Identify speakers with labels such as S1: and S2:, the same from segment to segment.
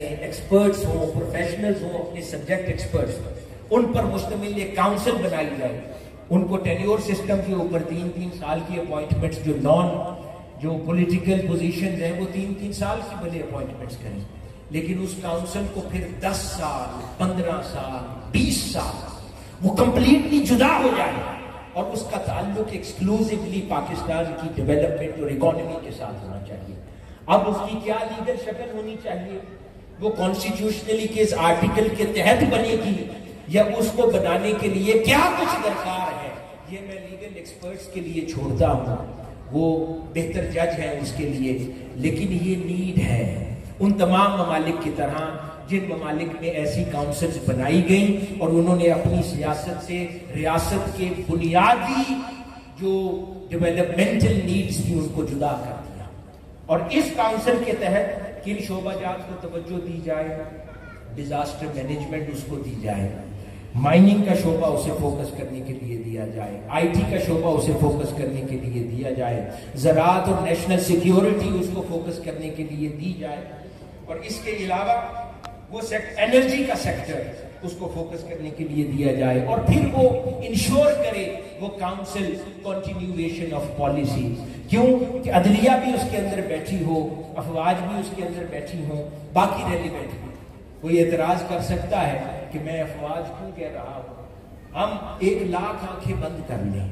S1: Experts ہوں، professionals ہوں، اپنے سبجیکٹ ایکسپرٹس، ان پر مشتمل ایک کاؤنسل بنائی جائے. ان کو ٹینیور سسٹم کے اوپر 3 سال کی اپوائنٹمنٹس، جو پولیٹیکل پوزیشنز ہیں وہ 3 سال کی بھلے اپوائنٹمنٹس کریں، لیکن اس کاؤنسل کو پھر 10 سال 15 سال 20 سال وہ کمپلیٹلی جدا ہو جائے اور اس کا تعلق ایکسکلوزیولی پاکستان کی ڈیولپمنٹ اور اکانومی کے ساتھ ہونا چاہیے. اب اس کی کیا لیگل شکل ہونی چاہیے؟ وہ کانسٹیٹیوشنلی کس آرٹیکل کے تحت بنے گی یا اس کو بنانے کے لیے کیا کچھ درکار ہے، یہ میں لیگل ایکسپرٹس کے لیے چھوڑتا ہوں، وہ بہتر جج ہیں اس کے لیے. لیکن یہ نیڈ ہے ان تمام ممالک کی طرح جن ممالک میں ایسی کاؤنسلز بنائی گئیں اور انہوں نے اپنی سیاست سے ریاست کے بنیادی جو ڈیولپمنٹل نیڈز تھی ان کو جدا کر دیا. اور اس کاؤنسل کے تحت کن شعبہ جات کو توجہ دی جائے؟ ڈیزاسٹر مینجمنٹ اس کو دی جائے، مائننگ کا شعبہ اسے فوکس کرنے کے لیے دیا جائے، آئی ٹی کا شعبہ اسے فوکس کرنے کے لیے دیا جائے، زراعت اور نیشنل سیکیورٹی اس کو فوکس کرنے کے لیے دی جائے، اور اس کے علاوہ وہ انرجی کا سیکٹر اس کو فوکس کرنے کے لیے دیا جائے. اور پھر وہ انشور کرے وہ کاؤنسل کنٹینیویشن آف پالیسی. کیوں کہ عدلیہ بھی اس کے اندر بیٹھی ہو، افواج بھی اس کے اندر بیٹھی ہوں، باقی ریلیونٹ بھی. کوئی اعتراض کر سکتا ہے کہ میں افواج کیوں کہہ رہا ہوں؟ ہم 1,00,000 آنکھیں بند کر لیں،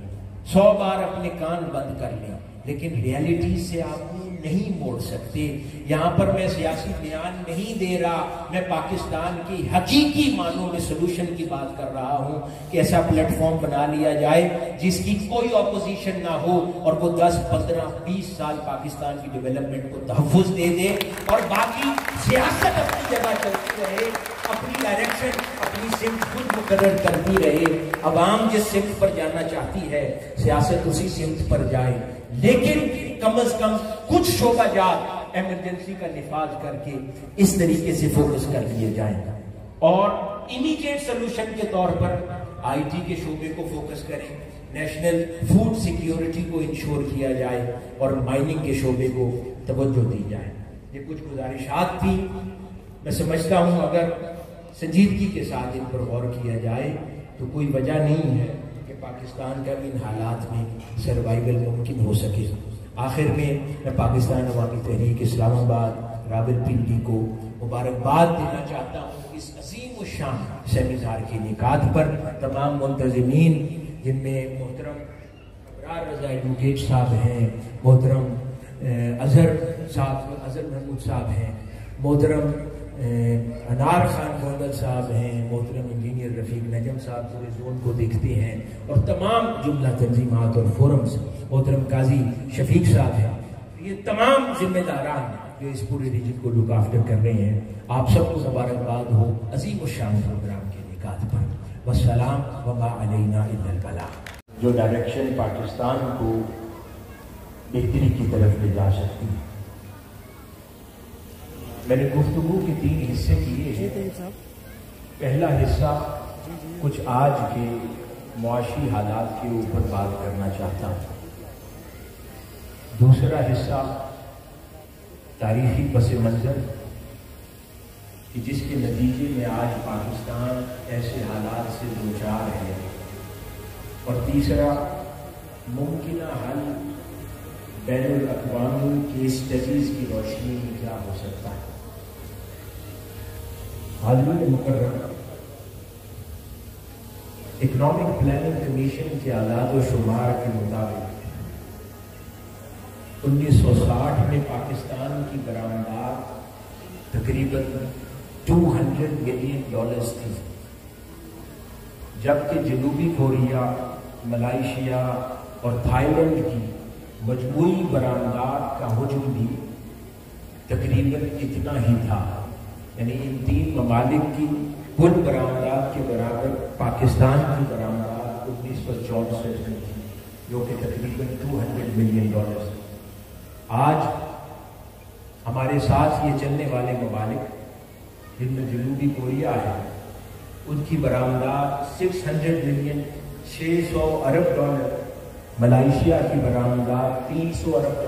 S1: 100 بار اپنے کان بند کر لیں، لیکن ریالٹی سے آپ نہیں موڑ سکتے. یہاں پر میں سیاسی بیان نہیں دے رہا، میں پاکستان کی حقیقی معنوں میں سلوشن کی بات کر رہا ہوں کہ ایسا پلیٹ فارم بنا لیا جائے جس کی کوئی اپوزیشن نہ ہو اور وہ 10 15 20 سال پاکستان کی ڈیولپمنٹ کو تحفظ دے دے اور باقی سیاست اپنی جگہ چلتی رہے، اپنی ڈائریکشن اپنی سمت خود مقرر کرتی رہے. عوام جس سمت پر جانا چاہتی ہے سیاست اسی سمت پر جائے، لیکن کم از کم کچھ شعبہ جات ایمرجنسی کا نفاذ کر کے اس طریقے سے فوکس کر لیے جائیں. اور امیڈیٹ سلوشن کے طور پر آئی ٹی کے شعبے کو فوکس کریں، نیشنل فوڈ سیکیورٹی کو انشور کیا جائے اور مائننگ کے شعبے کو توجہ دی جائے. یہ کچھ گزارشات تھی. میں سمجھتا ہوں اگر سنجیدگی کے ساتھ ان پر غور کیا جائے تو کوئی وجہ نہیں ہے کہ پاکستان کا ان حالات میں سروائیول ممکن ہو سکے. آخر میں پاکستان عوامی تحریک اسلام آباد رابل پنڈی کو مبارکباد دینا چاہتا ہوں اس عظیم الشان سیمینار کے انعقاد پر. تمام منتظمین جن میں محترم ابرار رضا ایڈوکیٹ صاحب ہیں، محترم اظہر محمود صاحب ہیں، محترم انار خان محمد صاحب ہیں، محترم انجینئر رفیق نجم صاحب پورے زون کو دیکھتے ہیں، اور تمام جملہ تنظیمات اور فورمز، محترم قاضی شفیق صاحب ہیں. یہ تمام ذمہ داران جو اس پورے ریجن کو لک آفٹر کر رہے ہیں، آپ سب کو مبارکباد ہو عظیم الشان پروگرام کے انعقاد پر. والسلام وما علینا الا البلاغ. جو ڈائریکشن پاکستان کو بہتری کی طرف لے جا سکتی ہے. میں نے گفتگو کے 3 حصے کیے ہیں. پہلا حصہ کچھ آج کے معاشی حالات کے اوپر بات کرنا چاہتا ہوں. دوسرا حصہ تاریخی پس منظر کہ جس کے نتیجے میں آج پاکستان ایسے حالات سے دوچار ہے، اور تیسرا ممکنہ حل بین الاقوامی کیس اسٹڈیز کی روشنی میں کیا ہو سکتا ہے. حاضرین مکرم، اکنامک پلاننگ کمیشن کے اعداد و شمار کے مطابق 1960 میں پاکستان کی برآمدات تقریباً $200 ملین تھی، جبکہ جنوبی کوریا، ملائیشیا اور تھائی لینڈ کی مجموعی برآمدات کا حجم بھی تقریباً اتنا ہی تھا. یعنی ان 3 ممالک کی کل برآمدات کے برابر پاکستان کی برآمدات 1964 میں تھی، جو کہ تقریباً $200 ملین. آج ہمارے ساتھ یہ چلنے والے ممالک جن میں جنوبی کوریا ہے، ان کی برآمدات 600 ملین $600 ارب، ملائیشیا کی برآمدات $300 ارب،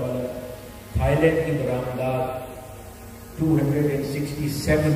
S1: تھائی لینڈ کی برآمدات 267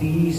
S1: 30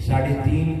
S1: 3.5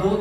S1: 2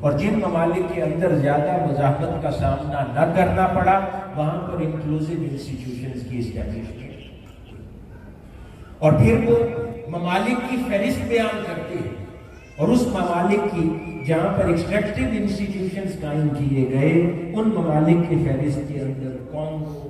S1: اور جن ممالک کے اندر زیادہ مزاحمت کا سامنا نہ کرنا پڑا وہاں پر انکلوسیو انسٹیٹیوشنز کی اسٹیبلشمنٹ، اور پھر وہ ممالک کی فہرست بیان کرتے ہیں، اور اس ممالک کی جہاں پر ایکسٹریکٹیو انسٹیٹیوشنز قائم کیے گئے ان ممالک کی فہرست کے اندر کانگو،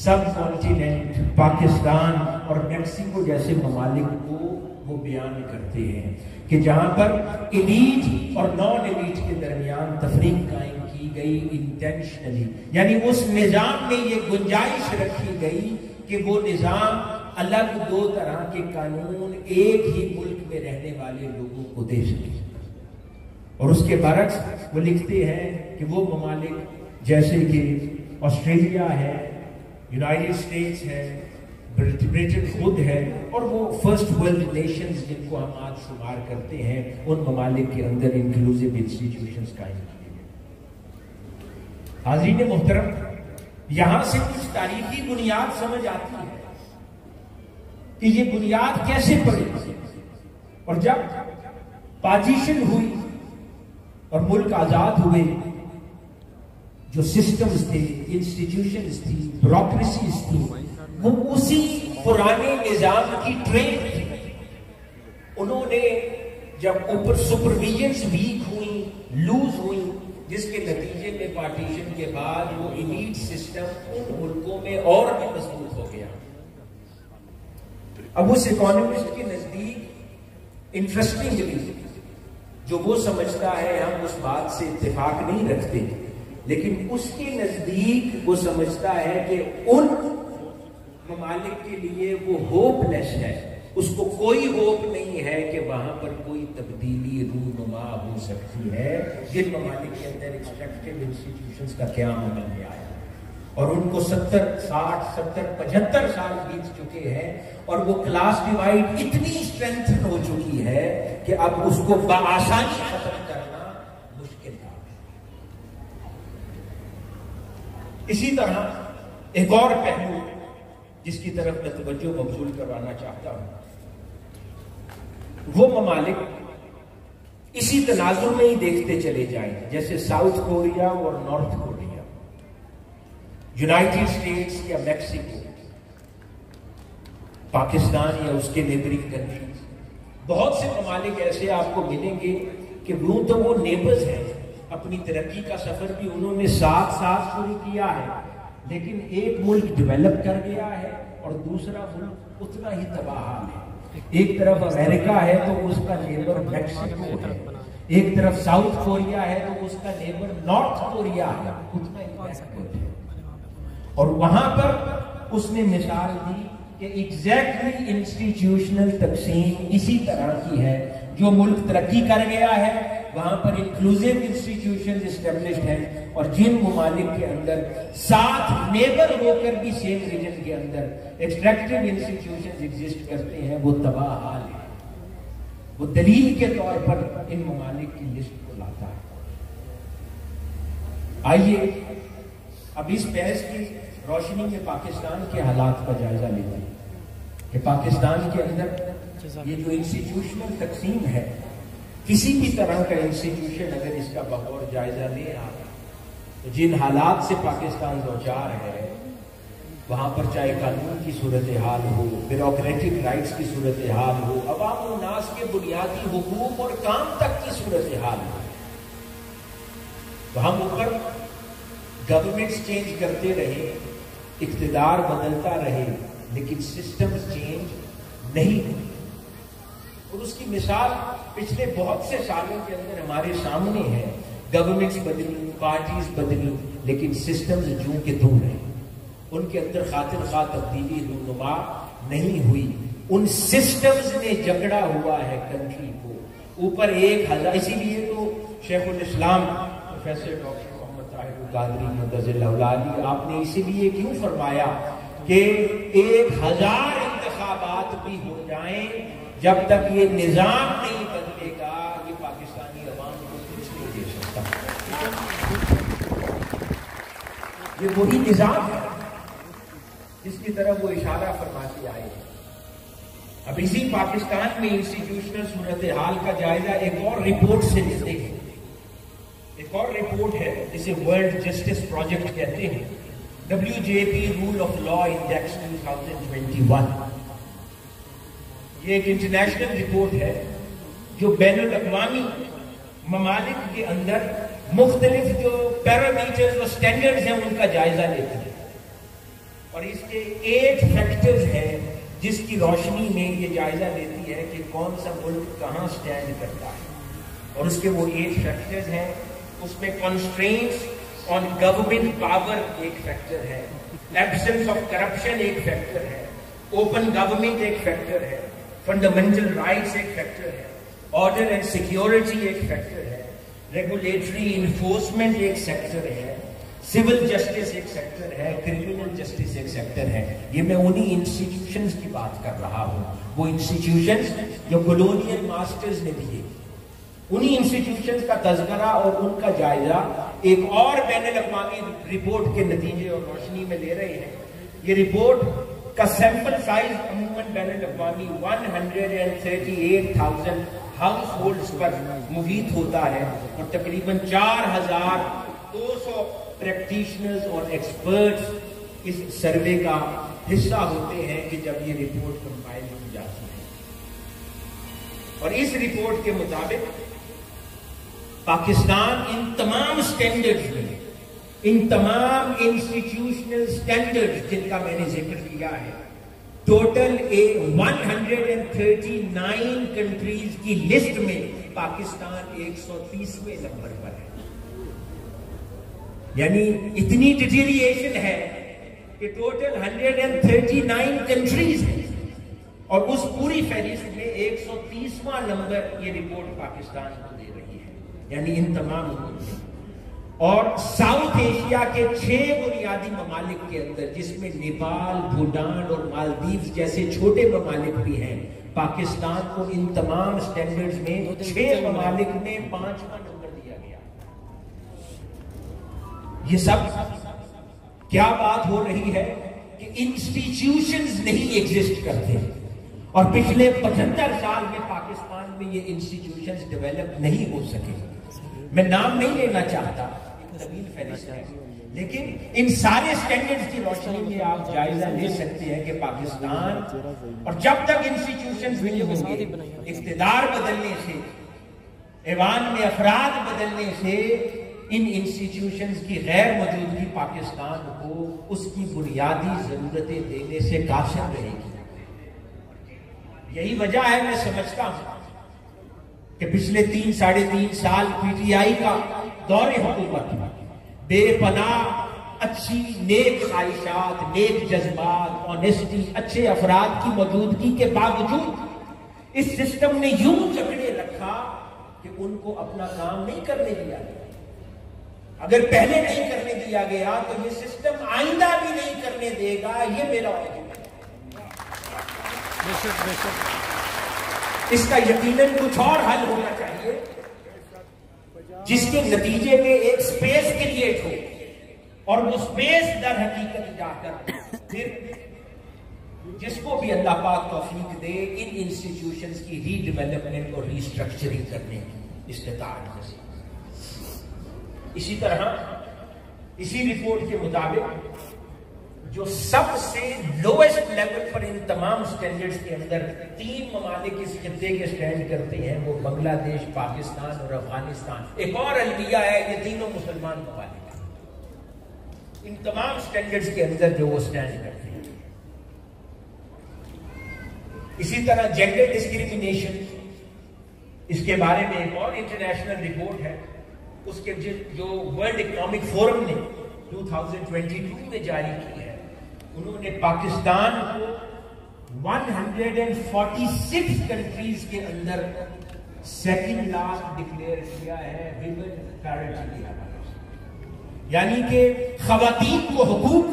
S1: سب کانٹیننٹ، پاکستان اور میکسیکو جیسے ممالک کو وہ بیان کرتے ہیں کہ جہاں پر ایلیٹ اور نان ایلیٹ کے درمیان تفریق قائم کی گئی انٹینشنلی، یعنی اس نظام میں یہ گنجائش رکھی گئی کہ وہ نظام الگ دو طرح کے قانون ایک ہی ملک میں رہنے والے لوگوں کو دے سکے۔ اور اس کے برعکس وہ لکھتے ہیں کہ وہ ممالک جیسے کہ آسٹریلیا ہے، یونائٹڈ اسٹیٹس ہے، برٹن خود ہے، اور وہ فرسٹ ورلڈ نیشنز جن کو ہم آج شمار کرتے ہیں، ان ممالک کے اندر انکلوسیو انسٹیٹیوشنز قائم کیے گئے۔ حاضرین محترم، یہاں سے کچھ تاریخی بنیاد سمجھ آتی ہے کہ یہ بنیاد کیسے پڑی، اور جب پارٹیشن ہوئی اور ملک آزاد ہوئے، جو سسٹمز تھے، انسٹیٹیوشنز تھی، بیوروکریسیز تھی، وہ اسی پرانے نظام کی ٹرین تھی۔ انہوں نے جب اوپر سپرویژنز ویک ہوئی، لوز ہوئی، جس کے نتیجے میں پارٹیشن کے بعد وہ ایلیٹ سسٹم ان ملکوں میں اور بھی مضبوط ہو گیا۔ اب اس اکانومسٹ کے نزدیک انٹرسٹنگلی جو وہ سمجھتا ہے، ہم اس بات سے اتفاق نہیں رکھتے، لیکن اس کے نزدیک وہ سمجھتا ہے کہ ان ممالک کے لیے وہ ہوپ لیس ہے، اس کو کوئی ہوپ نہیں ہے کہ وہاں پر کوئی تبدیلی رونما ہو سکتی ہے جن ممالک کے اندر ایکسٹریکٹیو انسٹیٹیوشنز کا قیام عمل میں آیا، اور ان کو 70 60 70 75 سال بیت چکے ہیں، اور وہ کلاس ڈیوائڈ اتنی اسٹرینتھ ہو چکی ہے کہ اب اس کو بآسانی ختم کرنا مشکل ہے۔ اسی طرح ایک اور پہلو جس کی طرف میں توجہ مبذول کروانا چاہتا ہوں، وہ ممالک اسی تناظر میں ہی دیکھتے چلے جائیں، جیسے ساؤتھ کوریا اور نارتھ کوریا، یونائٹڈ اسٹیٹس یا میکسیکو، پاکستان یا اس کے نیبرنگ کنٹریز، بہت سے ممالک ایسے آپ کو ملیں گے کہ وہ نیبرز ہیں، اپنی ترقی کا سفر بھی انہوں نے ساتھ ساتھ شروع کیا ہے، لیکن ایک ملک ڈیولپ کر گیا ہے اور دوسرا ملک اتنا ہی تباہ حال ہے۔ ایک طرف امریکہ ہے تو اس کا نیبر میکسیکو ہے، ایک طرف ساؤتھ کوریا ہے تو اس کا نیبر نارتھ کوریا ہے، اتنا ہی بیکورڈ ہے۔ اور وہاں پر اس نے مثال دی کہ ایگزیکٹلی انسٹیٹیوشنل تقسیم اسی طرح کی ہے، جو ملک ترقی کر گیا ہے وہاں پر انکلوسیو انسٹیٹیوشنز اسٹیبلشڈ ہیں، اور جن ممالک کے اندر ساتھ نیبر ہو کر بھی سیم ریجن کے اندر ایکسٹریکٹیو انسٹیٹیوشنز ایگزسٹ کرتے ہیں، وہ تباہ حال ہے۔ وہ دلیل کے طور پر ان ممالک کی لسٹ کو لاتا ہے۔ آئیے اب اس بحث کی روشنی میں پاکستان کے حالات کا جائزہ لیتے ہیں کہ پاکستان کے اندر یہ جو انسٹیٹیوشنل تقسیم ہے، کسی بھی طرح کا انسٹیٹیوشن اگر اس کا بغور جائزہ لے آتا تو جن حالات سے پاکستان دوچار ہے، وہاں پر چاہے قانون کی صورتحال ہو، بیوروکریٹک رائٹس کی صورتحال ہو، عوام الناس کے بنیادی حقوق اور کام تک کی صورتحال ہو، وہاں اوپر گورنمنٹس چینج کرتے رہے، اقتدار بدلتا رہے، لیکن سسٹمز چینج نہیں ہوئی۔ اور اس کی مثال پچھلے بہت سے سالوں کے اندر ہمارے سامنے ہے۔ گورنمنٹس بدلی، پارٹیز بدلی، لیکن سسٹمز جوں کے توں رہے، ان کے اندر خاطر خواہ تبدیلی رونما نہیں ہوئی۔ ان سسٹمز نے جکڑا ہوا ہے کنٹری کو اوپر 1000۔ اسی لیے تو شیخ الاسلام پروفیسر ڈاکٹر محمد طاہر القادری مدظ اللہ علیہ، آپ نے اسی لیے کیوں فرمایا کہ 1000 انتخابات بھی ہو جائیں، جب تک یہ نظام نہیں بدلے گا یہ پاکستانی عوام کو کچھ نہیں دے سکتا۔ یہ وہی نظام ہے جس کی طرف وہ اشارہ فرماتے آئے ہیں۔ اب اسی پاکستان میں انسٹیٹیوشنل صورتحال کا جائزہ ایک اور رپورٹ سے لیتے ہیں ایک اور رپورٹ ہے جسے ورلڈ جسٹس پروجیکٹ کہتے ہیں، WJP rule of law index 2021. یہ ایک انٹرنیشنل رپورٹ ہے جو بین الاقوامی ممالک کے اندر مختلف جو پیرامیٹرز اور سٹینڈرڈز ہیں ان کا جائزہ لیتی ہے، اور اس کے 8 فیکٹرز ہیں جس کی روشنی میں یہ جائزہ لیتی ہے کہ کون سا ملک کہاں سٹینڈ کرتا ہے. اور اس کے وہ 8 فیکٹرز ہیں. اس میں کنسٹرینٹس آن گورنمنٹ پاور ایک فیکٹر ہے، ایبسنس آف کرپشن ایک فیکٹر ہے، اوپن گورنمنٹ ایک فیکٹر ہے، فنڈامنٹل رائٹس ایک فیکٹر ہے، آرڈر اینڈ سیکیورٹی ایک فیکٹر ہے، ریگولیٹری انفورسمنٹ ایک سیکٹر ہے، سول جسٹس ایک سیکٹر ہے، کرمنل جسٹس ایک سیکٹر ہے. یہ میں انہی انسٹیٹیوشنز کی بات کر رہا ہوں، وہ انسٹیٹیوشنز جو کولونیل ماسٹرز نے دیے. انہی انسٹیٹیوشنز کا تذکرہ اور ان کا جائزہ ایک اور بین الاقوامی رپورٹ کے نتیجے اور روشنی میں لے رہے ہیں. یہ رپورٹ کا سیمپل سائز عموماً بین الاقوامی 138,000 ہاؤس ہولڈز پر محیط ہوتا ہے، اور تقریباً 4,200 پریکٹیشنرز اور ایکسپرٹس اس سروے کا حصہ ہوتے ہیں کہ جب یہ رپورٹ کمپائل کی جاتی ہے. اور اس رپورٹ کے مطابق پاکستان ان تمام سٹینڈرڈز میں، ان تمام انسٹیٹیوشنل سٹینڈرڈز جن کا میں نے ذکر کیا ہے، ٹوٹل 139 کنٹریز کی لسٹ میں پاکستان 130ویں نمبر پر ہے. یعنی اتنی ڈیٹیریشن ہے کہ ٹوٹل 139 کنٹریز ہیں، اور اس پوری فہرست میں 130واں نمبر یہ رپورٹ پاکستان کو دے رہی ہے. یعنی ان تمام اور ساؤتھ ایشیا کے 6 بنیادی ممالک کے اندر، جس میں نیپال، بھوٹان اور مالدیوز جیسے چھوٹے ممالک بھی ہیں، پاکستان کو ان تمام سٹینڈرڈز میں 6 ممالک میں 5واں نمبر دیا گیا. یہ سب کیا بات ہو رہی ہے کہ انسٹیٹیوشنز نہیں ایگزسٹ کرتے، اور پچھلے 75 سال میں پاکستان میں یہ انسٹیٹیوشنز ڈیولپ نہیں ہو سکے. میں نام نہیں لینا چاہتا، طویل فہرست ہے، لیکن ان سارے سٹینڈرڈز کی روشنی میں آپ جائزہ لے سکتے ہیں کہ پاکستان، اور جب تک انسٹیٹیوشنز نہیں ہوں گے، اقتدار بدلنے سے، ایوان میں افراد بدلنے سے، ان انسٹیٹیوشنز کی غیر موجودگی پاکستان کو اس کی بنیادی ضرورتیں دینے سے قاصر رہے گی. یہی وجہ ہے میں سمجھتا ہوں کہ پچھلے 3-3.5 سال PTI کا دور حکومت بے پناہ اچھی نیک خواہشات، نیک جذبات، آنیسٹی، اچھے افراد کی موجودگی کے باوجود اس سسٹم نے یوں جکڑے رکھا کہ ان کو اپنا کام نہیں کرنے دیا گیا. اگر پہلے نہیں کرنے دیا گیا تو یہ سسٹم آئندہ بھی نہیں کرنے دے گا. یہ میرا واقعہ ہے. اس کا یقیناً کچھ اور حل ہونا چاہیے جس کے نتیجے میں ایک سپیس کریٹ ہو، اور وہ سپیس در حقیقت جا کر پھر جس کو بھی اللہ پاک توفیق دے ان انسٹیٹیوشنز کی ری ڈیولپمنٹ اور ری اسٹرکچرنگ کرنے کی استطاعت حاصل. اسی طرح اسی رپورٹ کے مطابق جو سب سے لویسٹ لیول پر ان تمام سٹینڈرڈز کے اندر 3 ممالک اس خطے کے سٹینڈ کرتے ہیں، وہ بنگلہ دیش، پاکستان اور افغانستان. ایک اور المیہ ہے، یہ تینوں مسلمان ممالک ہیں ان تمام سٹینڈرڈز کے اندر جو وہ سٹینڈ کرتے ہیں. اسی طرح جینڈر ڈسکریمنیشن، اس کے بارے میں ایک اور انٹرنیشنل رپورٹ ہے، اس کے جو ورلڈ اکنامک فورم نے 2022 میں جاری کی ہے. انہوں نے پاکستان کو 146 کنٹریز کے اندر سیکنڈ لاسٹ ڈکلیئر کیا ہے ویمن پیرٹی کے حوالے سے. یعنی کہ خواتین کو حقوق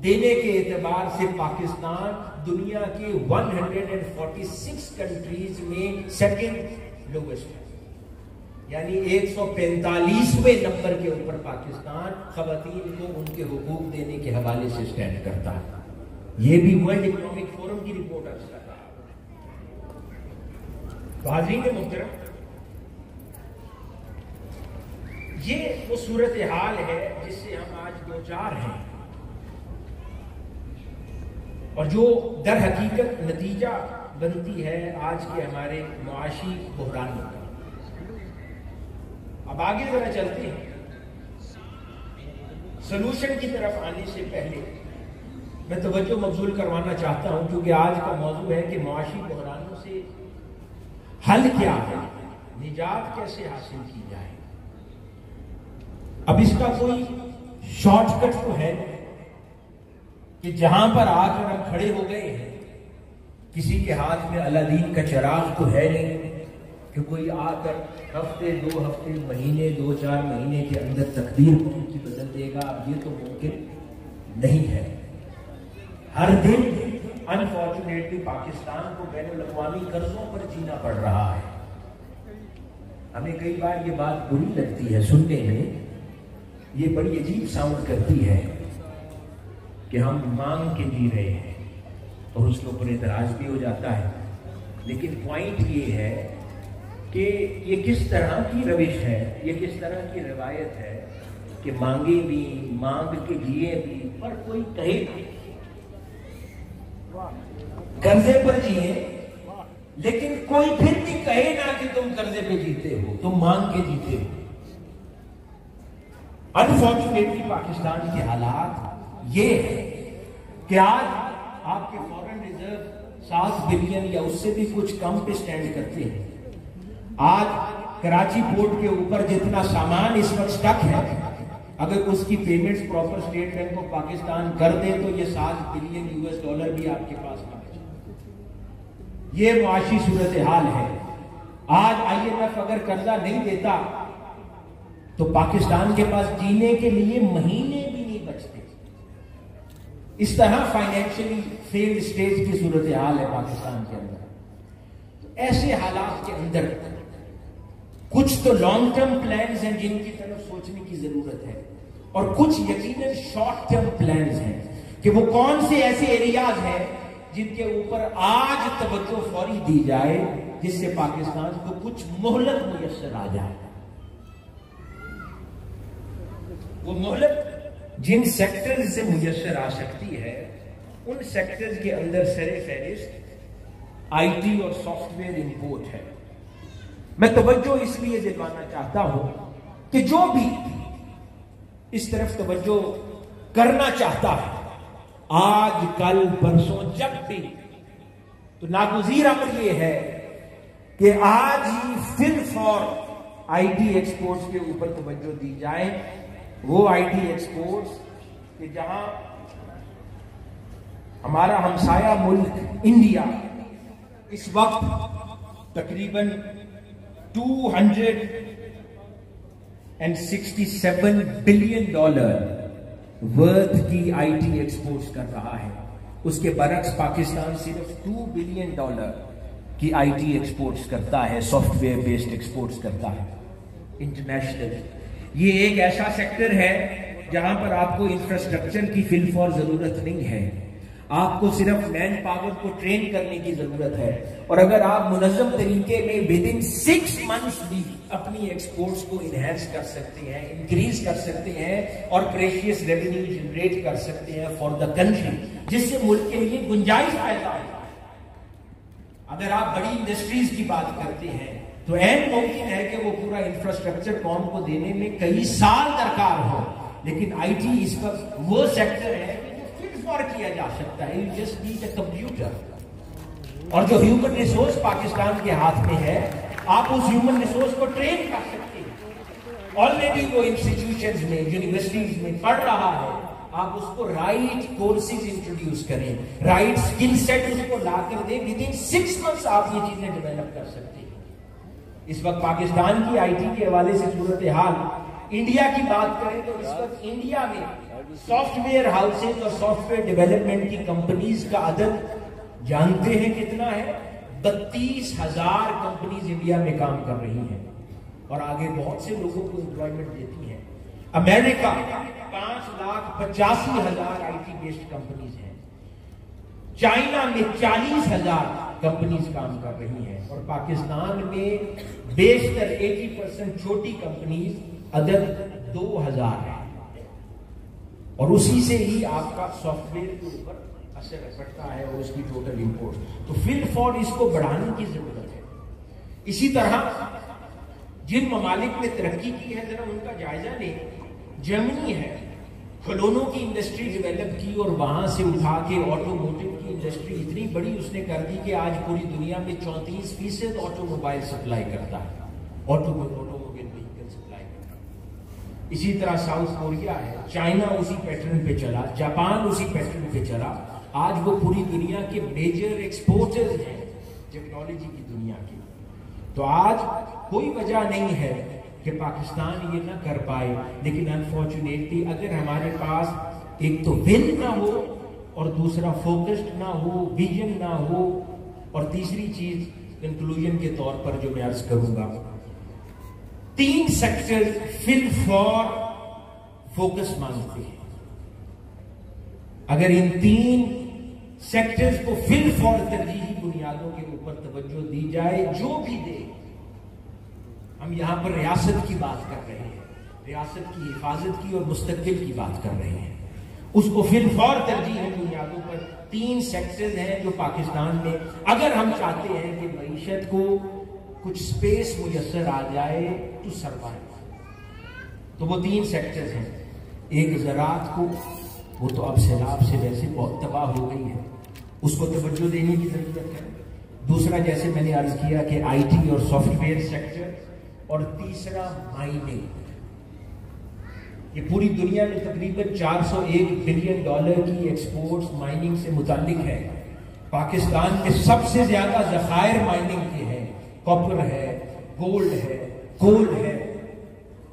S1: دینے کے اعتبار سے پاکستان دنیا کے 146 کنٹریز میں سیکنڈ لوگسٹ ہے. یعنی 145ویں نمبر کے اوپر پاکستان خواتین کو ان کے حقوق دینے کے حوالے سے سٹینڈ کرتا ہے. یہ بھی ورلڈ اکنامک فورم کی رپورٹ عرض کر رہا ہے. حاضرین محترم، یہ وہ صورتحال ہے جس سے ہم آج دوچار ہیں، اور جو در حقیقت نتیجہ بنتی ہے آج کے ہمارے معاشی بحرانوں کا۔ اب آگے ذرا چلتے ہیں، سلوشن کی طرف آنے سے پہلے میں توجہ مبذول کروانا چاہتا ہوں، کیونکہ آج کا موضوع ہے کہ معاشی بحرانوں سے حل کیا ہے، نجات کیسے حاصل کی جائے۔ اب اس کا کوئی شارٹ کٹ تو ہے کہ جہاں پر آ کر ہم کھڑے ہو گئے ہیں، کسی کے ہاتھ میں الادین کا چراغ تو ہے نہیں کہ کوئی آ کر ہفتے، 2 ہفتے، مہینے، 2-4 مہینے کے اندر تقدیر کو ان کی بدل دے گا۔ اب یہ تو ممکن نہیں ہے۔ ہر دن انفارچونیٹلی پاکستان کو بین الاقوامی قرضوں پر جینا پڑ رہا ہے۔ ہمیں کئی بار یہ بات بری لگتی ہے سننے میں، یہ بڑی عجیب ساؤنڈ کرتی ہے کہ ہم مانگ کے جی رہے ہیں، اور اس کے اوپر اعتراض بھی ہو جاتا ہے۔ لیکن پوائنٹ یہ ہے کہ یہ کس طرح کی روش ہے، یہ کس طرح کی روایت ہے کہ مانگے بھی، مانگ کے جیے بھی، پر کوئی کہے قرضے پر جیے، لیکن کوئی پھر بھی کہے نہ کہ تم قرضے پہ جیتے ہو، تم مانگ کے جیتے ہو۔ انفارچونیٹلی پاکستان کے حالات یہ ہے کہ آج آپ کے فورن ریزرو 7 بلین یا اس سے بھی کچھ کم پہ سٹینڈ کرتے ہیں۔ آج کراچی پورٹ کے اوپر جتنا سامان اس وقت سٹک ہے، اگر اس کی payments proper state bank of Pakistan کر دے تو یہ 7 بلین US ڈالر بھی آپ کے پاس آ جائے۔ یہ معاشی صورتحال ہے۔ آج IMF اگر قرضہ نہیں دیتا تو پاکستان کے پاس جینے کے لیے مہینے بھی نہیں بچتے۔ اس طرح فائنینشلی فیلڈ اسٹیج کی صورتحال ہے پاکستان کے اندر۔ تو ایسے حالات کے اندر کچھ تو لانگ ٹرم پلانز ہیں جن کی طرف سوچنے کی ضرورت ہے، اور کچھ یقیناً شارٹ ٹرم پلانز ہیں کہ وہ کون سے ایسے ایریاز ہیں جن کے اوپر آج توجہ فوری دی جائے جس سے پاکستان کو کچھ مہلت میسر آ جائے۔ وہ مہلت جن سیکٹرز سے میسر آ سکتی ہے، ان سیکٹرز کے اندر سر فہرست IT اور سافٹ ویئر امپورٹ ہے۔ میں توجہ اس لیے دلوانا چاہتا ہوں کہ جو بھی اس طرف توجہ کرنا چاہتا ہے، آج کل پرسوں جب بھی، تو ناگزیر امر یہ ہے کہ آج ہی فل فور IT ایکسپورٹس کے اوپر توجہ دی جائے۔ وہ IT ایکسپورٹس کہ جہاں ہمارا ہمسایہ ملک انڈیا اس وقت تقریباً $267 بلین ورتھ کی IT ایکسپورٹس کر رہا ہے۔ اس کے برعکس پاکستان صرف $2 بلین کی IT ایکسپورٹس کرتا ہے، سافٹ ویئر بیسڈ ایکسپورٹس کرتا ہے انٹرنیشنل۔ یہ ایک ایسا سیکٹر ہے جہاں پر آپ کو انفراسٹرکچر کی فل فور ضرورت نہیں ہے، آپ کو صرف مین پاور کو ٹرین کرنے کی ضرورت ہے، اور اگر آپ منظم طریقے میں ودن 6 months بھی اپنی ایکسپورٹس کو انہینس کر سکتے ہیں، انکریز کر سکتے ہیں، اور پریشیس ریونیو جنریٹ کر سکتے ہیں فار دا کنٹری، جس سے ملک کے لیے گنجائش پیدا ہے۔ اگر آپ بڑی انڈسٹریز کی بات کرتے ہیں تو این ممکن ہے کہ وہ پورا انفراسٹرکچر قوم کو دینے میں کئی سال درکار ہو، لیکن IT اس وقت وہ سیکٹر ہے کیا جا سکتا ہے۔ You just need a computer، اور جو ہیومن ریسورس پاکستان کے ہاتھ میں ہے، آپ اس ہیومن ریسورس کو ٹرین کر سکتے ہیں۔ آلریڈی وہ انسٹیٹیوشنز میں، یونیورسٹیز میں پڑھ رہا ہے، آپ اس کو رائٹ کورسز انٹروڈیوس کریں، رائٹ اسکل سیٹ اس کو لا کر دیں، ودن 6 months آپ یہ چیزیں ڈیولپ کر سکتے ہیں۔ اس وقت پاکستان کی IT کے حوالے سے صورتحال، انڈیا کی بات کریں تو اس وقت انڈیا میں سافٹ ویئر ہاؤسز اور سافٹ ویئر ڈیولپمنٹ کی کمپنیز کا عدد جانتے ہیں کتنا ہے؟ 32,000 کمپنیز انڈیا میں کام کر رہی ہیں، اور آگے بہت سے لوگوں کو امپلائمنٹ دیتی ہیں۔ امریکہ 5,85,000 IT بیسڈ کمپنیز ہیں، چائنا میں 40,000 کمپنیز کام کر رہی ہیں، اور پاکستان میں بیشتر 80% چھوٹی کمپنیز عدد 2000 ہے، اور اسی سے ہی آپ کا سافٹ ویئر کے اوپر اثر پڑتا ہے اور اس کی ٹوٹل امپورٹ. تو فل فور اس کو بڑھانے کی ضرورت ہے. اسی طرح جن ممالک نے ترقی کی ہے ذرا ان کا جائزہ لیں. جرمنی ہے، کھلونوں کی انڈسٹری ڈیولپ کی اور وہاں سے اٹھا کے آٹو موٹیو کی انڈسٹری اتنی بڑی اس نے کر دی کہ آج پوری دنیا میں 34% آٹو موبائل سپلائی کرتا ہے، آٹو موبائل وہیکل سپلائی کرتا ہے. اسی طرح ساؤتھ کوریا ہے، چائنا اسی پیٹرن پہ چلا، جاپان اسی پیٹرن پہ چلا. آج وہ پوری دنیا کے میجر ایکسپورٹر ہیں ٹیکنالوجی کی دنیا کی. تو آج کوئی وجہ نہیں ہے کہ پاکستان یہ نہ کر پائے، لیکن انفارچونیٹلی اگر ہمارے پاس ایک تو ول نہ ہو اور دوسرا فوکسڈ نہ ہو، ویژن نہ ہو، اور تیسری چیز کنکلوژن کے طور پر جو میں عرض کروں گا، 3 سیکٹر فل فور فوکس مانگتے ہیں. اگر ان 3 سیکٹرز کو فل فور ترجیحی بنیادوں کے اوپر توجہ دی جائے، جو بھی دے، ہم یہاں پر ریاست کی بات کر رہے ہیں، ریاست کی حفاظت کی اور مستقبل کی بات کر رہے ہیں، اس کو فل فور ترجیحی بنیادوں پر 3 سیکٹرز ہیں جو پاکستان میں اگر ہم چاہتے ہیں کہ معیشت کو کچھ سپیس میسر آ جائے تو سروائیو، تو وہ 3 سیکٹرز ہیں. ایک زراعت کو، وہ تو اب سیلاب سے ویسے بہت تباہ ہو گئی ہے، اس کو توجہ دینے کی ضرورت ہے. دوسرا جیسے میں نے عرض کیا کہ آئی ٹی اور سافٹ ویئر سیکٹر، اور تیسرا مائننگ. یہ پوری دنیا میں تقریباً $401 بلین کی ایکسپورٹس مائننگ سے متعلق ہے. پاکستان میں سب سے زیادہ ذخائر مائننگ کے ہیں، کاپر ہے، گولڈ ہے، کول ہے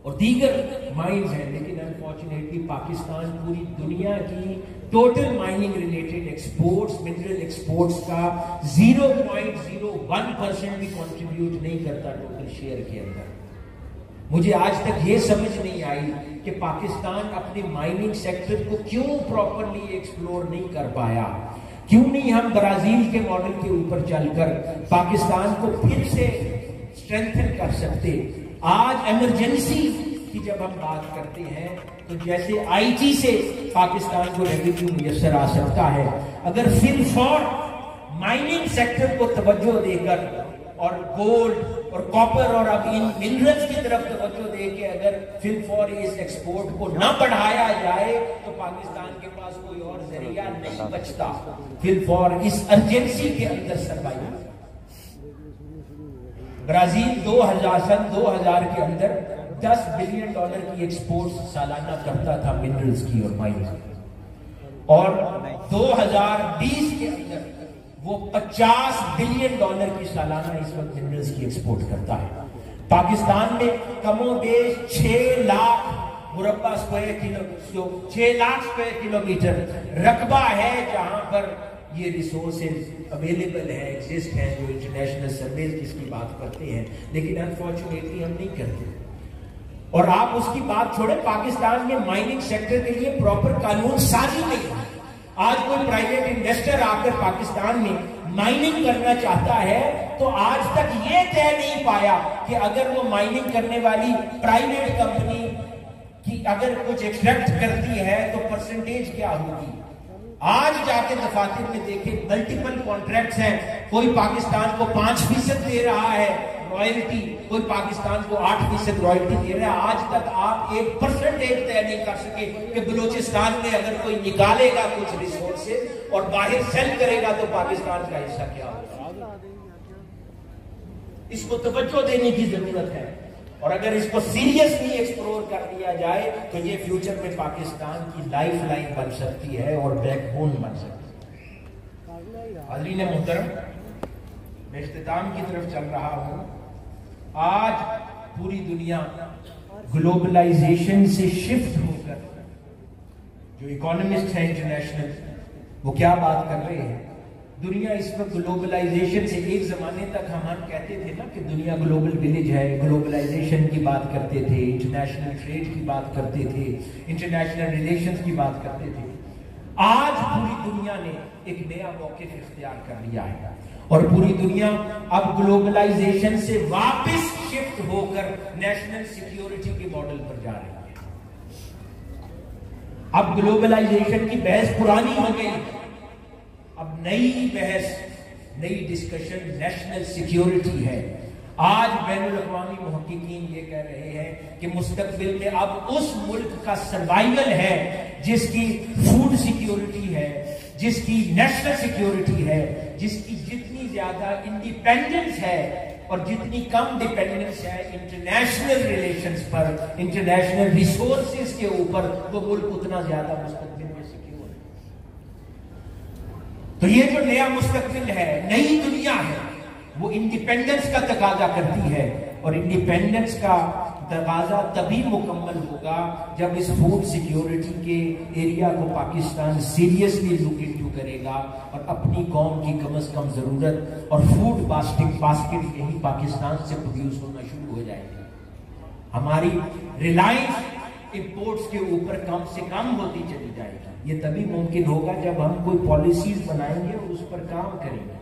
S1: اور دیگر مائنز ہیں. لیکن انفارچونیٹلی پاکستان پوری دنیا کی total mining related exports, mineral exports کا 0.01% بھی کنٹریبیوٹ نہیں کرتا ٹوٹل شیئر کے اندر. مجھے آج تک یہ سمجھ نہیں آئی کہ پاکستان اپنے مائننگ سیکٹر کو کیوں پراپرلی ایکسپلور نہیں کر پایا. کیوں نہیں ہم برازیل کے ماڈل کے اوپر چل کر پاکستان کو پھر سے اسٹرینتھن کر سکتے. آج ایمرجنسی کی جب ہم بات کرتے ہیں تو جیسے آئی ٹی سے پاکستان کو ریونیو میسر آ سکتا ہے، اگر فل فور مائننگ سیکٹر کو توجہ دے کر اور گولڈ اور کاپر اور اب ان منرلز کی طرف توجہ دے کے اگر فل فور اس ایکسپورٹ کو نہ بڑھایا جائے تو پاکستان کے پاس کوئی اور ذریعہ نہیں بچتا فل فور اس ارجنسی کے اندر سروائیو. برازیل 2000 کے اندر $10 بلین کی ایکسپورٹ سالانہ کرتا تھا منرلز کی اور مائنز کی، اور 2020 کے اندر وہ $50 بلین کی سالانہ اس وقت منرلز کی ایکسپورٹ کرتا ہے. پاکستان میں کم و بیش 6 لاکھ مربع اسکوائر کلومیٹر رقبہ ہے جہاں پر یہ ریسورسز اویلیبل ہیں، ایگزسٹ ہیں، جو انٹرنیشنل سرویز جس کی بات کرتے ہیں، لیکن انفارچونیٹلی ہم نہیں کرتے. اور آپ اس کی بات چھوڑیں، پاکستان میں مائننگ سیکٹر کے لیے پراپر قانون سازی نہیں ہے. آج کوئی پرائیویٹ انویسٹر آ کر پاکستان میں مائننگ کرنا چاہتا ہے تو آج تک یہ طے نہیں پایا کہ اگر وہ مائننگ کرنے والی پرائیویٹ کمپنی کی اگر کچھ ایکسٹریکٹ کرتی ہے تو پرسنٹیج کیا ہوگی. آج جا کے دفاتر میں دیکھیں ملٹیپل کانٹریکٹس ہیں، کوئی پاکستان کو 5% دے رہا ہے رائلٹی، کوئی پاکستان کو 8% رائلٹی دے رہا ہے. آج تک آپ 1% طے نہیں کر سکے کہ بلوچستان میں اگر کوئی نکالے گا کچھ ریسورسز اور باہر سیل کرے گا تو پاکستان کا حصہ کیا ہوگا. اس کو توجہ دینے کی ضرورت ہے، اور اگر اس کو سیریسلی ایکسپلور کر دیا جائے تو یہ فیوچر میں پاکستان کی لائف لائن بن سکتی ہے اور بیک بون بن سکتی ہے. حاضرین محترم، میں اختتام کی طرف چل رہا ہوں. آج پوری دنیا گلوبلائزیشن سے شفٹ ہو کر، جو اکانومسٹ ہیں انٹرنیشنل، وہ کیا بات کر رہے ہیں؟ دنیا اس وقت گلوبلائزیشن سے، ایک زمانے تک ہم کہتے تھے نا کہ دنیا گلوبل ولیج ہے، گلوبلائزیشن کی بات کرتے تھے، انٹرنیشنل ٹریڈ کی بات کرتے تھے، انٹرنیشنل ریلیشنز کی بات کرتے تھے. آج پوری دنیا نے ایک نیا موقف اختیار کر لیا ہے اور پوری دنیا اب گلوبلائزیشن سے واپس شفٹ ہو کر نیشنل سیکیورٹی کے ماڈل پر جا رہی ہے. اب گلوبلائزیشن کی بحث پرانی ہو گئی, اب نئی بحث, نئی ڈسکشن نیشنل سیکیورٹی ہے. آج بین الاقوامی محققین یہ کہہ رہے ہیں کہ مستقبل میں اب اس ملک کا سروائیول ہے جس کی فوڈ سیکیورٹی ہے, جس کی نیشنل سیکیورٹی ہے, جس کی جتنی زیادہ انڈیپینڈنس ہے اور جتنی کم ڈیپینڈنس ہے انٹرنیشنل ریلیشنز پر, انٹرنیشنل ریسورسز کے اوپر, وہ ملک اتنا زیادہ مستقبل میں سیکیور ہے. تو یہ جو نیا مستقبل ہے, نئی دنیا ہے, وہ انڈیپینڈنس کا تقاضا کرتی ہے اور انڈیپینڈنس کا تقاضا تبھی مکمل ہوگا جب اس فوڈ سیکیورٹی کے ایریا کو پاکستان سیریسلی لک انٹو کرے گا اور اپنی قوم کی کم از کم ضرورت اور فوڈ باسکٹ یہی پاکستان سے پروڈیوس ہونا شروع ہو جائے گا. ہماری ریلائنس امپورٹس کے اوپر کم سے کم ہوتی چلی جائے گی. یہ تبھی ممکن ہوگا جب ہم کوئی پالیسیز بنائیں گے اور اس پر کام کریں گے.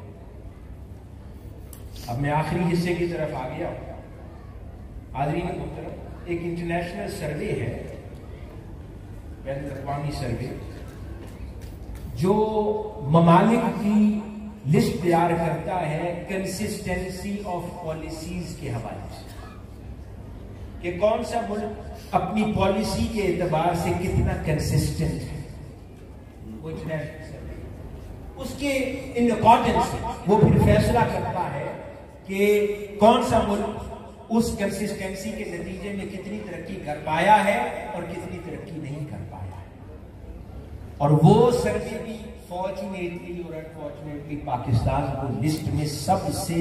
S1: اب میں آخری حصے کی طرف آ گیا ہوں. حاضرین محترم, ایک انٹرنیشنل سروے ہے, بین الاقوامی سروے, جو ممالک کی لسٹ تیار کرتا ہے کنسسٹنسی آف پالیسیز کے حوالے سے, کہ کون سا ملک اپنی پالیسی کے اعتبار سے کتنا کنسسٹنٹ ہے. وہ انٹرنیشنل سروے اس کے ان اکارڈنس وہ پھر فیصلہ کرتا ہے کہ کون سا ملک اس کنسسٹنسی کے نتیجے میں کتنی ترقی کر پایا ہے اور کتنی ترقی نہیں کر پایا ہے. اور وہ سروے بھی فارچونیٹلی اور انفارچونیٹلی پاکستان کو لسٹ میں سب سے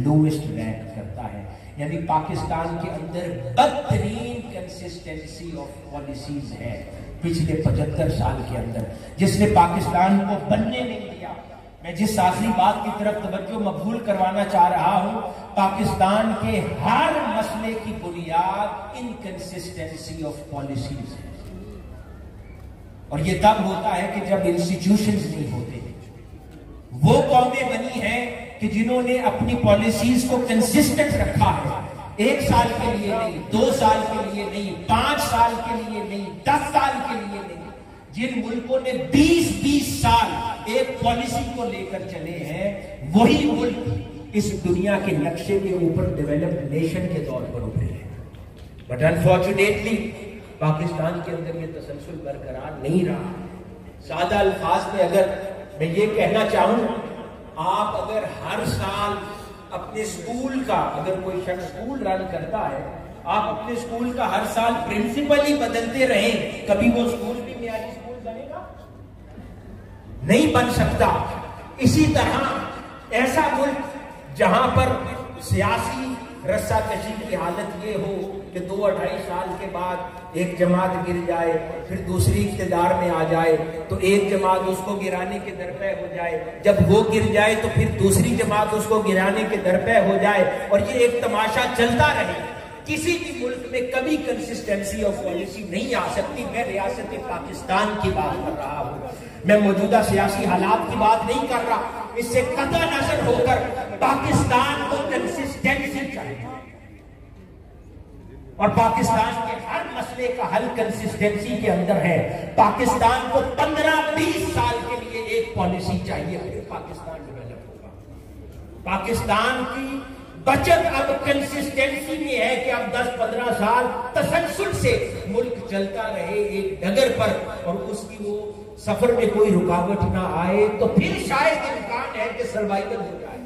S1: لویسٹ رینک کرتا ہے. یعنی پاکستان کے اندر بدترین کنسسٹنسی آف پالیسیز ہے پچھلے 75 سال کے اندر, جس نے پاکستان کو بننے نہیں دیا. میں جس آخری بات کی طرف توجہ مبذول کروانا چاہ رہا ہوں, پاکستان کے ہر مسئلے کی بنیاد انکنسسٹنسی آف پالیسیز ہے. اور یہ تب ہوتا ہے کہ جب انسٹیٹیوشنز نہیں ہوتے. وہ قومیں بنی ہیں کہ جنہوں نے اپنی پالیسیز کو کنسسٹنٹ رکھا ہے, 1 سال کے لیے نہیں, 2 سال کے لیے نہیں, 5 سال کے لیے نہیں, 10 سال کے لیے نہیں. جن ملکوں نے 20 سال ایک پالیسی کو لے کر چلے ہیں, وہی ملک اس دنیا کے نقشے کے اوپر ڈیولپڈ نیشن کے طور پر ابھرے ہیں. بٹ انفارچونیٹلی پاکستان کے اندر یہ تسلسل برقرار نہیں رہا. سادہ الفاظ میں اگر میں یہ کہنا چاہوں, آپ اگر ہر سال اپنے اسکول کا, اگر کوئی شخص اسکول رن کرتا ہے, آپ اپنے اسکول کا ہر سال پرنسپل ہی بدلتے رہیں, کبھی وہ اسکول بھی معیاری اسکول بنے گا نہیں بن سکتا. اسی طرح ایسا ملک جہاں پر سیاسی رسہ کشی کی حالت یہ ہو کہ 2-2.5 سال کے بعد ایک جماعت گر جائے, پھر دوسری اقتدار میں آ جائے تو ایک جماعت اس کو گرانے کے درپے ہو جائے, جب وہ گر جائے تو پھر دوسری جماعت اس کو گرانے کے درپے ہو جائے, اور یہ ایک تماشا چلتا رہے. کسی بھی ملک میں کبھی کنسسٹنسی آف پالیسی نہیں آ سکتی. میں ریاست پاکستان کی بات کر رہا ہوں, میں موجودہ سیاسی حالات کی بات نہیں کر رہا. اس سے قطع نظر ہو کر پاکستان کو کنسسٹنسی چاہیے, اور پاکستان کے ہر مسئلے کا حل کنسسٹنسی کے اندر ہے. پاکستان کو 15-20 سال کے لیے ایک پالیسی چاہیے, پھر پاکستان ڈیولپ ہوگا. پاکستان کی بچت اب کنسسٹنسی میں ہے کہ اب 10-15 سال تسلسل سے ملک چلتا رہے ایک ڈگر پر, اور اس کی وہ سفر میں کوئی رکاوٹ نہ آئے, تو پھر شاید امکان ہے کہ سروائیول ہو جائے.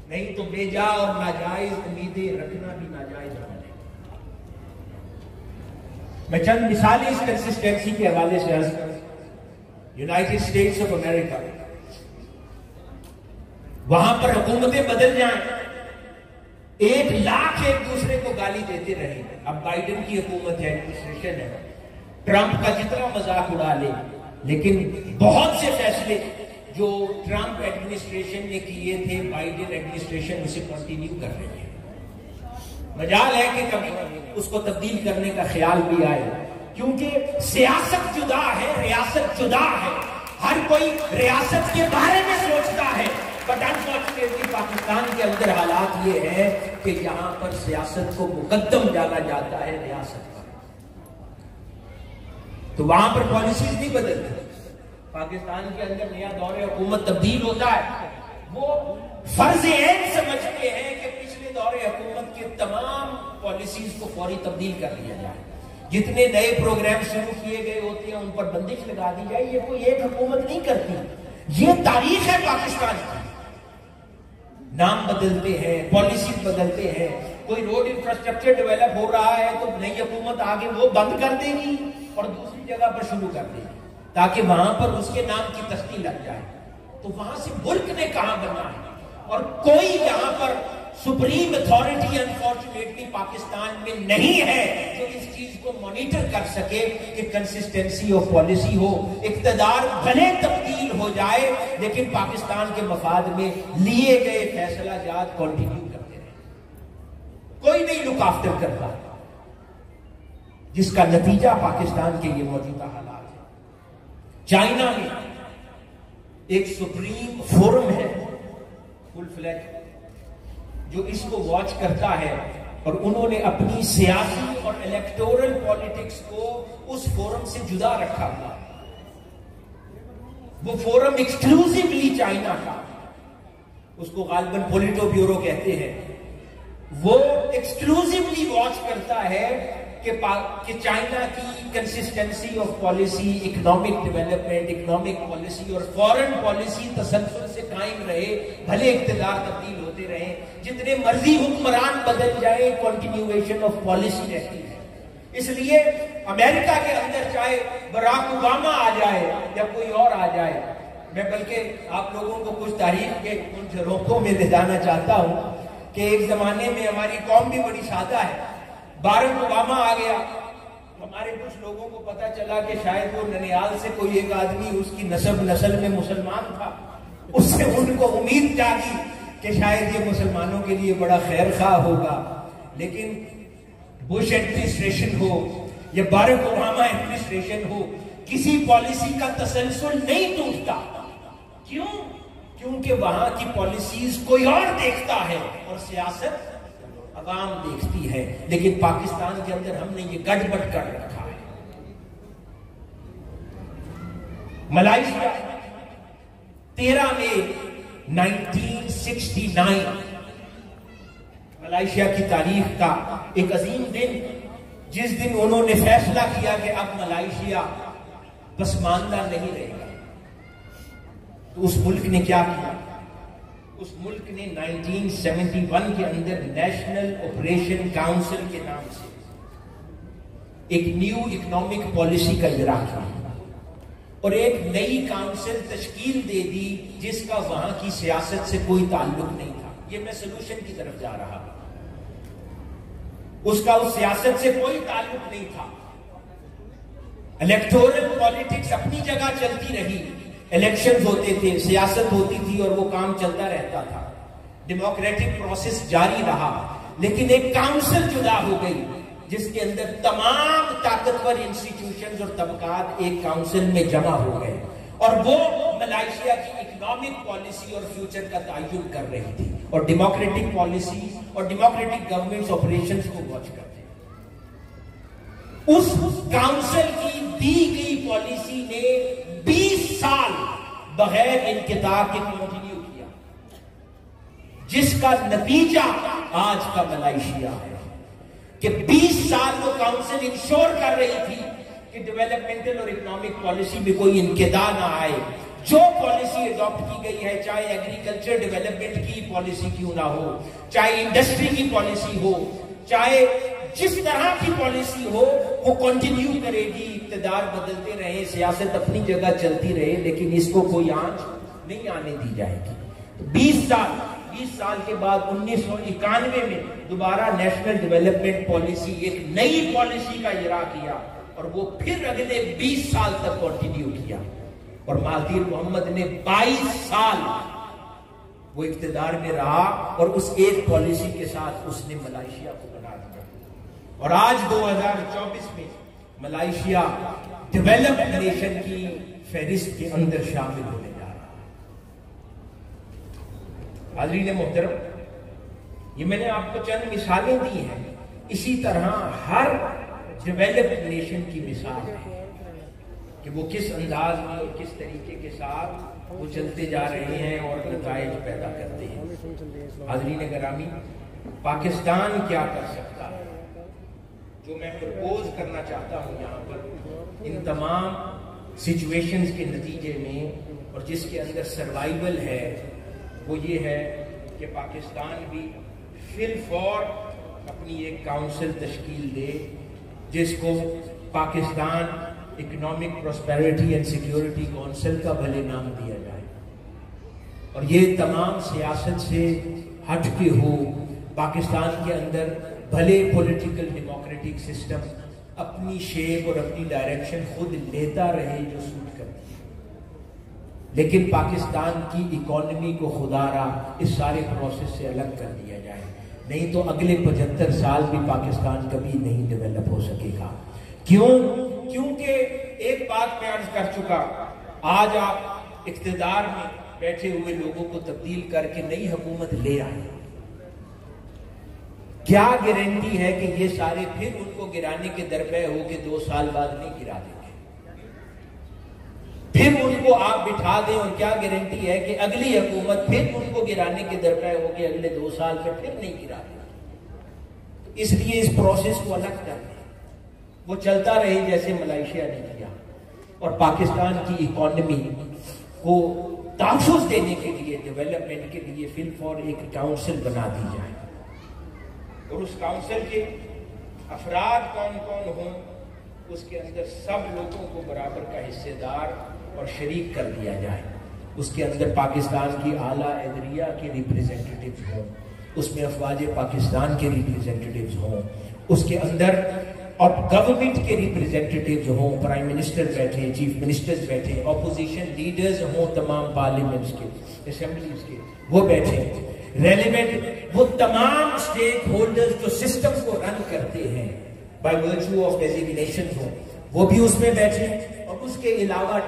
S1: نہیں تو بے جا اور ناجائز امیدیں رکھنا بھی ناجائز ہے. میں چند مثالیں اس کنسسٹنسی کے حوالے سے عرض کروں. یونائٹڈ اسٹیٹس آف امریکہ, وہاں پر حکومتیں بدل جائیں, 1 لاکھ ایک دوسرے کو گالی دیتے رہے. اب بائیڈن کی حکومت ہے, ایڈمنسٹریشن ہے, ٹرمپ کا جتنا مذاق اڑا لے, لیکن بہت سے فیصلے جو ٹرمپ ایڈمنسٹریشن نے کیے تھے بائیڈن ایڈمنسٹریشن اسے کنٹینیو کر رہے ہیں. مجال ہے کہ کبھی اس کو تبدیل کرنے کا خیال بھی آئے, کیونکہ سیاست جدا ہے, ریاست جدا ہے. ہر کوئی ریاست کے بارے میں سوچتا ہے. بٹ انفارچونیٹلی پاکستان کے اندر حالات یہ ہے کہ یہاں پر سیاست کو مقدم ڈالا جاتا ہے ریاست پر. تو وہاں پر پالیسیز نہیں بدلتی. پاکستان کے اندر نیا دور حکومت تبدیل ہوتا ہے، وہ فرض عین سمجھتے ہیں کہ پچھلے دور حکومت کے تمام پالیسیز کو فوری تبدیل کر لیا جائے. جتنے نئے پروگرام شروع کیے گئے ہوتے ہیں ان پر بندش لگا دی جائے. یہ کوئی ایک حکومت نہیں کرتی، یہ تاریخ ہے پاکستان کی. نام بدلتے ہیں، پالیسیز بدلتے ہیں. کوئی روڈ انفراسٹرکچر ڈیولپ ہو رہا ہے تو نئی حکومت آگے وہ بند کر دے گی اور دوسری جگہ پر شروع کر دے گی تاکہ وہاں پر اس کے نام کی تختی لگ جائے. تو وہاں سے ملک نے کہاں بنا ہے؟ اور کوئی یہاں پر سپریم اتھارٹی انفارچونیٹلی پاکستان میں نہیں ہے جو اس چیز کو مانیٹر کر سکے کہ کنسسٹنسی آف پالیسی ہو. اقتدار بھلے تبدیل ہو جائے لیکن پاکستان کے مفاد میں لیے گئے فیصلہ جات کنٹینیو کرتے رہے. کوئی نہیں لک آفٹر کرتا، جس کا نتیجہ پاکستان کے یہ موجودہ حالات ہے. چائنا میں ایک سپریم فورم ہے فل فلیج جو اس کو واچ کرتا ہے، اور انہوں نے اپنی سیاسی اور الیکٹورل پالیٹکس کو اس فورم سے جدا رکھا ہوا. وہ فورم ایکسکلوسیولی چائنا کا، اس کو غالباً پولیٹو بیورو کہتے ہیں. وہ ایکسکلوسیولی واچ کرتا ہے کہ چائنا کی consistency of policy, economic development, economic policy اور فورن پالیسی تسلسل سے قائم رہے، بھلے اقتدار تبدیل ہوتے رہے. جتنے مرضی حکمران بدل جائے کنٹینیویشن آف پالیسی رہتی ہے. اس لیے امریکہ کے اندر چاہے براک اوباما آ جائے یا کوئی اور آ جائے، میں بلکہ آپ لوگوں کو کچھ تاریخ کے ان جھروکوں میں لے جانا چاہتا ہوں کہ ایک زمانے میں ہماری قوم بھی بڑی سادہ ہے. باراک اوباما آ گیا، ہمارے کچھ لوگوں کو پتا چلا کہ شاید وہ ننیال سے کوئی ایک آدمی اس کی نسل میں مسلمان تھا. اس سے ان کو امید جاگی کہ شاید یہ مسلمانوں کے لیے بڑا خیر خواہ ہوگا. لیکن بش ایڈمنسٹریشن ہو یا باراک اوباما ایڈمنسٹریشن ہو، کسی پالیسی کا تسلسل نہیں ٹوٹتا. کیوں؟ کیونکہ وہاں کی پالیسیز کوئی اور دیکھتا ہے اور سیاست عوام دیکھتی ہے. لیکن پاکستان کے اندر ہم نے یہ گڑبڑ کر رکھا ہے. ملائیشیا 13 مئی 1969 ملائیشیا کی تاریخ کا ایک عظیم دن، جس دن انہوں نے فیصلہ کیا کہ اب ملائیشیا پسماندہ نہیں رہے گا. تو اس ملک نے کیا کیا؟ اس ملک نے 1971 کے اندر نیشنل آپریشن کاؤنسل کے نام سے ایک نیو اکنامک پالیسی کا اجرا کیا اور ایک نئی کاؤنسل تشکیل دے دی جس کا وہاں کی سیاست سے کوئی تعلق نہیں تھا. یہ میں سلوشن کی طرف جا رہا ہوں. اس کا اس سیاست سے کوئی تعلق نہیں تھا. الیکٹورل پالیٹکس اپنی جگہ چلتی رہی، الیکشنز ہوتے تھے، سیاست ہوتی تھی اور وہ کام چلتا رہتا تھا. ڈیموکریٹک پروسیس جاری رہا. لیکن ایک کاؤنسل جدا ہو گئی جس کے اندر تمام طاقتور انسٹیٹیوشنز اور طبقات ایک کاؤنسل میں جمع ہو گئے اور وہ ملائیشیا کی اکنامک پالیسی اور فیوچر کا تعین کر رہی تھی اور ڈیموکریٹک پالیسی اور ڈیموکریٹک گورنمنٹس آپریشنز کو واچ کرتے. اس کاؤنسل کی دی گئی پالیسی نے 20 سال بغیر انقطاع کے کنٹینیو کیا، جس کا نتیجہ آج کا ملائیشیا ہے کہ 20 سال وہ کاؤنسل انشور کر رہی تھی کہ ڈیولپمنٹل اور اکنامک پالیسی میں کوئی انقطاع نہ آئے. جو پالیسی اڈاپٹ کی گئی ہے، چاہے ایگریکلچر ڈیولپمنٹ کی پالیسی کیوں نہ ہو، چاہے انڈسٹری کی پالیسی ہو، چاہے جس طرح کی پالیسی ہو، وہ کنٹینیو کرے گی. اقتدار بدلتے رہے، سیاست اپنی جگہ چلتی رہے، لیکن اس کو کوئی آنچ نہیں آنے دی جائے گی. 20 سال کے بعد 1991 میں دوبارہ نیشنل ڈیولپمنٹ پالیسی، ایک نئی پالیسی کا اجرا کیا اور وہ پھر اگلے 20 سال تک کنٹینیو کیا. اور مہاتیر محمد نے 22 سال وہ اقتدار میں رہا اور اس ایک پالیسی کے ساتھ اس نے ملائیشیا کو بنا دیا. اور آج 2024 میں ملائیشیا ڈیولپڈ نیشن کی فہرست کے اندر شامل ہونے جا رہا ہے۔ حاضرین محترم، یہ میں نے آپ کو چند مثالیں دی ہیں، اسی طرح ہر ڈیولپڈ نیشن کی مثال ہے کہ وہ کس انداز میں اور کس طریقے کے ساتھ وہ چلتے جا رہے ہیں اور نتائج پیدا کرتے ہیں۔ حاضرین گرامی، پاکستان کیا کر سکتا ہے؟ جو میں پرپوز کرنا چاہتا ہوں یہاں پر ان تمام سچویشنز کے نتیجے میں اور جس کے اندر سروائیول ہے، وہ یہ ہے کہ پاکستان بھی فی الفور اپنی ایک کاؤنسل تشکیل دے جس کو Pakistan economic prosperity and security council کا بھلے نام دیا جائے، اور یہ تمام سیاست سے ہٹ کے ہو، پاکستان کے اندر بھلے پولیٹیکل ڈیموکریٹک سسٹم اپنی شیپ اور اپنی ڈائریکشن خود لیتا رہے جو سوٹ کرتی ہے، لیکن پاکستان کی اکانومی کو خدا را اس سارے پروسیس سے الگ کر دیا جائے، نہیں تو اگلے 75 سال بھی پاکستان کبھی نہیں ڈیولپ ہو سکے گا۔ کیونکہ ایک بات میں عرض کر چکا، آج آپ اقتدار میں بیٹھے ہوئے لوگوں کو تبدیل کر کے نئی حکومت لے آئے، کیا گارنٹی ہے کہ یہ سارے پھر ان کو گرانے کے درپے ہو کے 2 سال بعد نہیں گرا دیں گے؟ پھر ان کو آپ بٹھا دیں اور کیا گارنٹی ہے کہ اگلی حکومت پھر ان کو گرانے کے درپے ہو کے اگلے 2 سال میں پھر نہیں گرا دیں گے؟ اس لیے اس پروسیس کو الگ کر دیں، وہ چلتا رہے جیسے ملائیشیا نے کیا، اور پاکستان کی اکانومی کو تحفظ دینے کے لیے، ڈیولپمنٹ کے لیے فی الفور ایک کاؤنسل بنا دی جائے، اور اس کاؤنسل کے افراد کون کون ہوں، اس کے اندر سب لوگوں کو برابر کا حصے دار اور شریک کر دیا جائے۔ اس کے اندر پاکستان کی اعلیٰ عدلیہ کے ریپریزنٹیٹیوز ہوں، اس میں افواج پاکستان کے ریپریزنٹیٹیوز ہوں، اس کے اندر اور گورنمنٹ کے ریپریزنٹیٹیوز ہوں، پرائم منسٹر بیٹھے، چیف منسٹرز بیٹھے، اپوزیشن لیڈرز ہوں تمام پارلیمنٹس کے، اسمبلیز کے، وہ بیٹھے، ریلیونٹ وہ تمام اسٹیک ہولڈرز جو سسٹم کو رن کرتے ہیں بائی ورچو آف ڈیزیگنیشن ہوں، وہ بھی اس میں بیٹھے، اور اس کے علاوہ